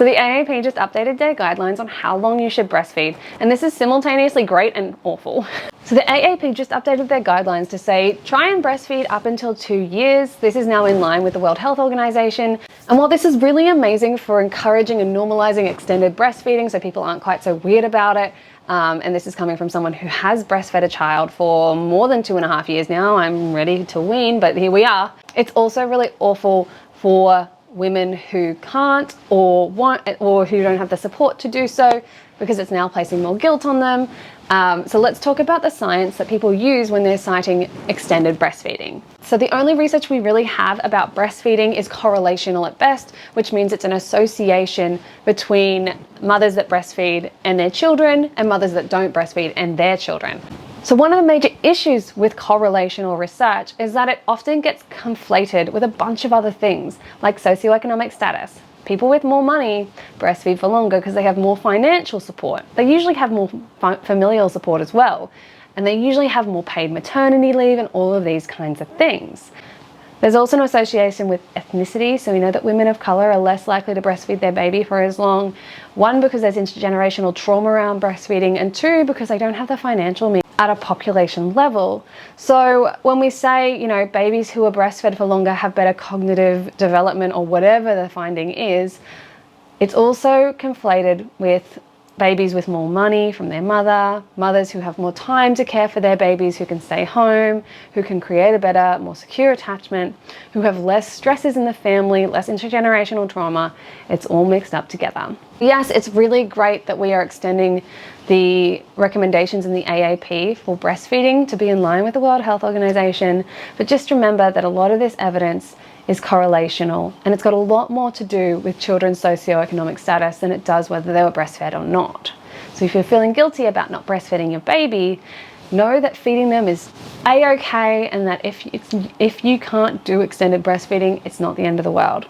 So the AAP just updated their guidelines on how long you should breastfeed, and this is simultaneously great and awful. So the AAP just updated their guidelines to say try and breastfeed up until 2 years. This is now in line with the World Health Organization. And while this is really amazing for encouraging and normalizing extended breastfeeding so people aren't quite so weird about it, and this is coming from someone who has breastfed a child for more than 2.5 years now. I'm ready to wean, but here we are. It's also really awful for women who can't or want or who don't have the support to do so, because it's now placing more guilt on them. So let's talk about the science that people use when they're citing extended breastfeeding. So the only research we really have about breastfeeding is correlational at best, which means it's an association between mothers that breastfeed and their children and mothers that don't breastfeed and their children. So one of the major issues with correlational research is that it often gets conflated with a bunch of other things like socioeconomic status. People with more money breastfeed for longer because they have more financial support. They usually have more familial support as well. And they usually have more paid maternity leave and all of these kinds of things. There's also an association with ethnicity. So we know that women of color are less likely to breastfeed their baby for as long. One, because there's intergenerational trauma around breastfeeding, and two, because they don't have the financial means at a population level. So when we say, you know, babies who are breastfed for longer have better cognitive development or whatever the finding is, it's also conflated with babies with more money from their mother, mothers who have more time to care for their babies, who can stay home, who can create a better, more secure attachment, who have less stresses in the family, less intergenerational trauma. It's all mixed up together. Yes, it's really great that we are extending the recommendations in the AAP for breastfeeding to be in line with the World Health Organization, but just remember that a lot of this evidence is correlational, and it's got a lot more to do with children's socioeconomic status than it does whether they were breastfed or not. So if you're feeling guilty about not breastfeeding your baby, know that feeding them is a-okay, and that if you can't do extended breastfeeding, it's not the end of the world.